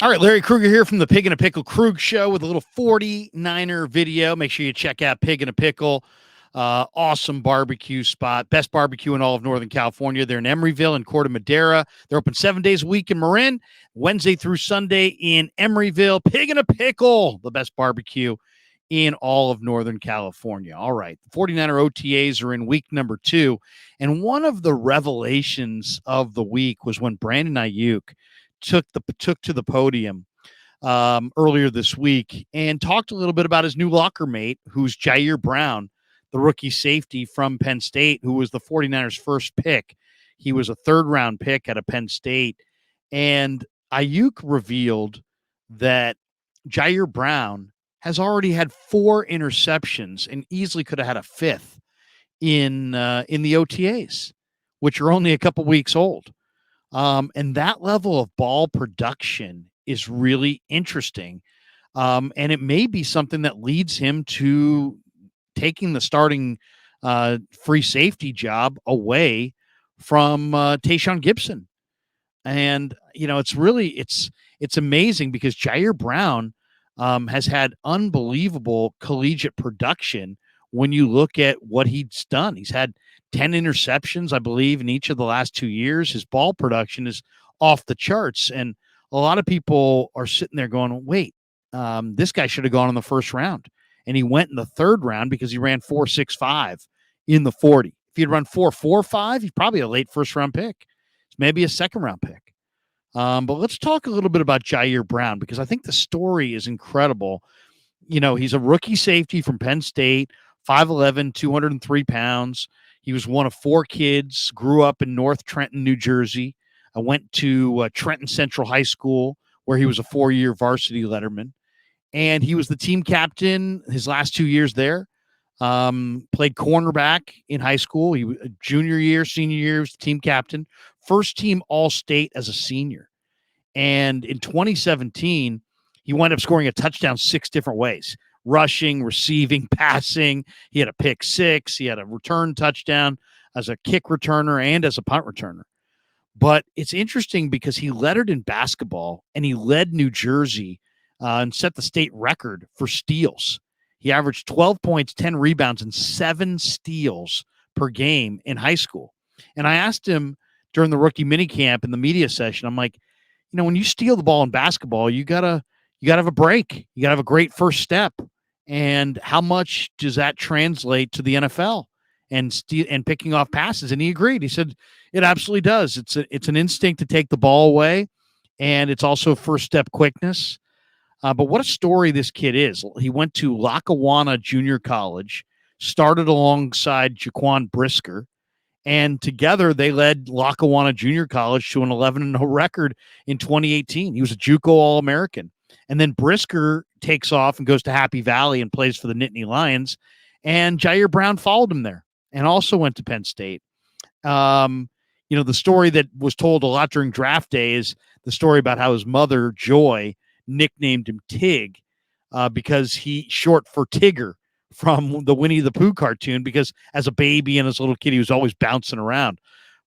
All right, Larry Krueger here from the Pig and a Pickle Krug Show with a little 49er video. Make sure you check out Pig and a Pickle. Awesome barbecue spot. Best barbecue in all of Northern California. They're in Emeryville and Corte Madera. They're open 7 days a week in Marin, Wednesday through Sunday in Emeryville. Pig and a Pickle, the best barbecue in all of Northern California. All right, the 49er OTAs are in week number 2. And one of the revelations of the week was when Brandon Ayuk took to the podium earlier this week and talked a little bit about his new locker mate, who's Ji'Ayir Brown, the rookie safety from Penn State, who was the 49ers' first pick. He was a third-round pick out of Penn State. And Ayuk revealed that Ji'Ayir Brown has already had 4 interceptions and easily could have had a 5th in the OTAs, which are only a couple weeks old. And that level of ball production is really interesting. And it may be something that leads him to taking the starting free safety job away from Tayshaun Gibson. And, it's amazing because Ji'Ayir Brown has had unbelievable collegiate production when you look at what he's done. He's had 10 interceptions, I believe, in each of the last 2 years. His ball production is off the charts. And a lot of people are sitting there going, wait, this guy should have gone in the first round. And he went in the third round because he ran 4.65 in the 40. If he'd run 4.45, he's probably a late first round pick. Maybe a second round pick. But let's talk a little bit about Ji'Ayir Brown, because I think the story is incredible. He's a rookie safety from Penn State, 5'11", 203 pounds. He was one of 4 kids, grew up in North Trenton, New Jersey. I went to Trenton Central High School, where he was a 4-year varsity letterman. And he was the team captain his last 2 years there. Played cornerback in high school. He was junior year, senior year, was team captain. First team All-State as a senior. And in 2017, he wound up scoring a touchdown 6 different ways: rushing, receiving, passing. He had a pick 6. He had a return touchdown as a kick returner and as a punt returner. But it's interesting because he lettered in basketball, and he led New Jersey and set the state record for steals. He averaged 12 points, 10 rebounds, and 7 steals per game in high school. And I asked him during the rookie minicamp in the media session, I'm like, when you steal the ball in basketball, you gotta have a break. You gotta have a great first step. And how much does that translate to the NFL and picking off passes? And he agreed. He said it absolutely does. It's an instinct to take the ball away, and it's also first step quickness. But what a story this kid is. He went to Lackawanna Junior College, started alongside Jaquan Brisker, and together they led Lackawanna Junior College to an 11-0 record in 2018. He was a JUCO All-American. And then Brisker takes off and goes to Happy Valley and plays for the Nittany Lions. And Ji'Ayir Brown followed him there and also went to Penn State. The story that was told a lot during draft day is the story about how his mother, Joy, nicknamed him Tig because he short for Tigger from the Winnie the Pooh cartoon, because as a baby and as a little kid, he was always bouncing around.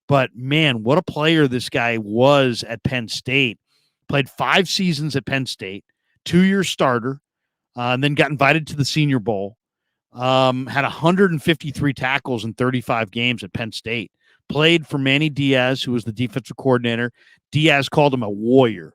But man, what a player this guy was at Penn State. Played 5 seasons at Penn State, 2-year starter, and then got invited to the Senior Bowl. Had 153 tackles in 35 games at Penn State. Played for Manny Diaz, who was the defensive coordinator. Diaz called him a warrior.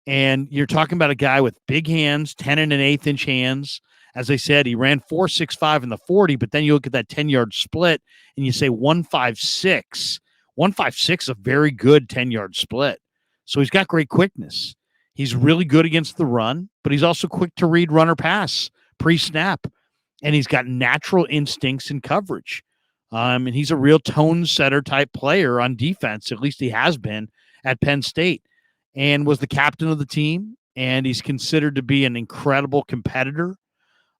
And you're talking about a guy with big hands, 10 and an 1/8 inch hands. As I said, he ran 4.65 in the 40, but then you look at that 10-yard split and you say 1.56. 1.56 is a very good 10-yard split. So he's got great quickness. He's really good against the run, but he's also quick to read run or pass pre-snap. And he's got natural instincts in coverage. And he's a real tone setter type player on defense. At least he has been at Penn State, and was the captain of the team. And he's considered to be an incredible competitor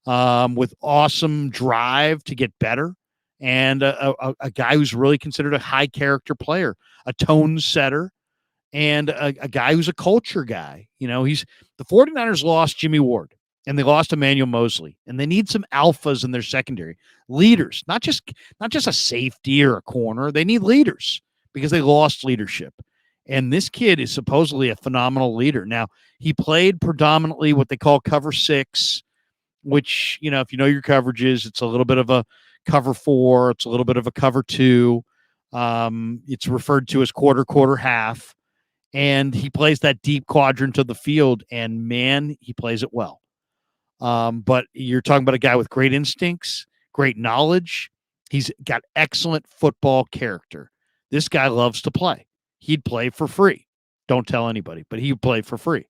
with awesome drive to get better, and a guy who's really considered a high character player, a tone setter, and a guy who's a culture guy. The 49ers lost Jimmy Ward, and they lost Emmanuel Mosley, and they need some alphas in their secondary, leaders, not just a safety or a corner. They need leaders because they lost leadership. And this kid is supposedly a phenomenal leader. Now, he played predominantly what they call cover 6, which, if you know your coverages, it's a little bit of a cover 4. It's a little bit of a cover 2. It's referred to as quarter, half. And he plays that deep quadrant of the field, and man, he plays it well. But you're talking about a guy with great instincts, great knowledge. He's got excellent football character. This guy loves to play. He'd play for free. Don't tell anybody, but he'd play for free.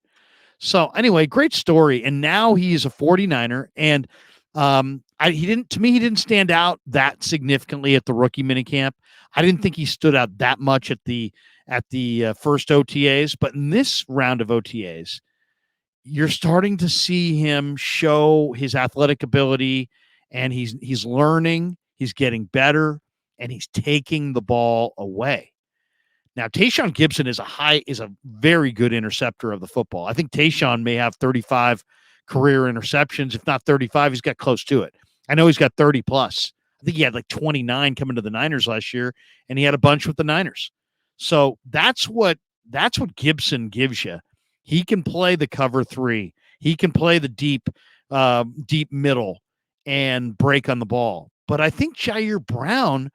So anyway, great story. And now he's a 49er. And he didn't stand out that significantly at the rookie minicamp. I didn't think he stood out that much at the first OTAs, but in this round of OTAs, you're starting to see him show his athletic ability, and he's learning, he's getting better, and he's taking the ball away. Now, Tayshaun Gibson is a very good interceptor of the football. I think Tayshaun may have 35 career interceptions. If not 35, he's got close to it. I know he's got 30 plus. I think he had like 29 coming to the Niners last year, and he had a bunch with the Niners. So that's what Gibson gives you. He can play the cover 3. He can play the deep middle and break on the ball. But I think Ji'Ayir Brown,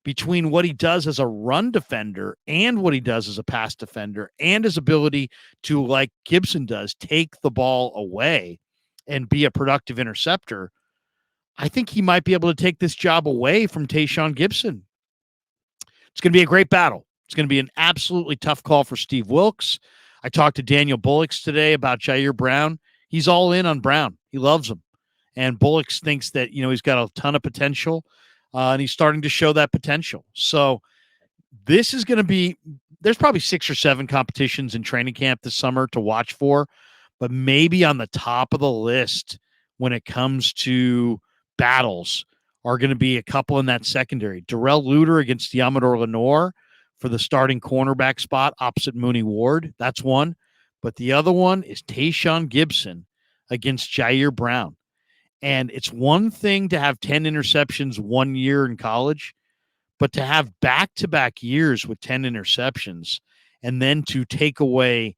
between what he does as a run defender and what he does as a pass defender and his ability to, like Gibson does, take the ball away and be a productive interceptor, I think he might be able to take this job away from Tayshaun Gibson. It's going to be a great battle. It's going to be an absolutely tough call for Steve Wilks. I talked to Daniel Bullocks today about Ji'Ayir Brown. He's all in on Brown. He loves him. And Bullocks thinks that, he's got a ton of potential, and he's starting to show that potential. So this is going to be – there's probably 6 or 7 competitions in training camp this summer to watch for, but maybe on the top of the list when it comes to battles are going to be a couple in that secondary. Darrell Luter against Yamador Lenore for the starting cornerback spot opposite Mooney Ward. That's one. But the other one is Tayshaun Gibson against Ji'Ayir Brown. And it's one thing to have 10 interceptions one year in college, but to have back-to-back years with 10 interceptions and then to take away,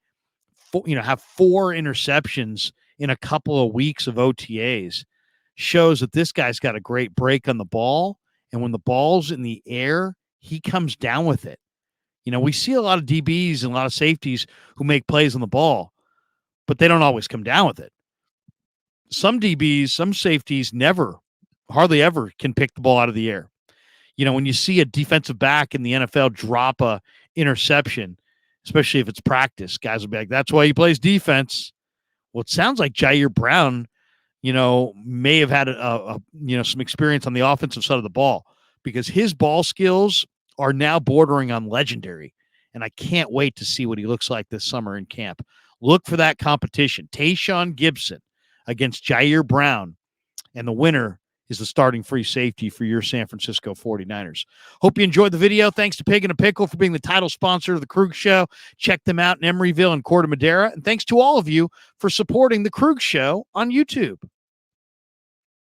have 4 interceptions in a couple of weeks of OTAs shows that this guy's got a great break on the ball. And when the ball's in the air, he comes down with it. We see a lot of DBs and a lot of safeties who make plays on the ball, but they don't always come down with it. Some DBs, some safeties hardly ever can pick the ball out of the air. When you see a defensive back in the NFL drop a interception, especially if it's practice, guys will be like, that's why he plays defense. Well, it sounds like Ji'Ayir Brown, may have had some experience on the offensive side of the ball, because his ball skills are now bordering on legendary. And I can't wait to see what he looks like this summer in camp. Look for that competition. Tayshaun Gibson against Ji'Ayir Brown. And the winner is the starting free safety for your San Francisco 49ers. Hope you enjoyed the video. Thanks to Pig and a Pickle for being the title sponsor of the Krug Show. Check them out in Emeryville and Corte Madera. And thanks to all of you for supporting the Krug Show on YouTube.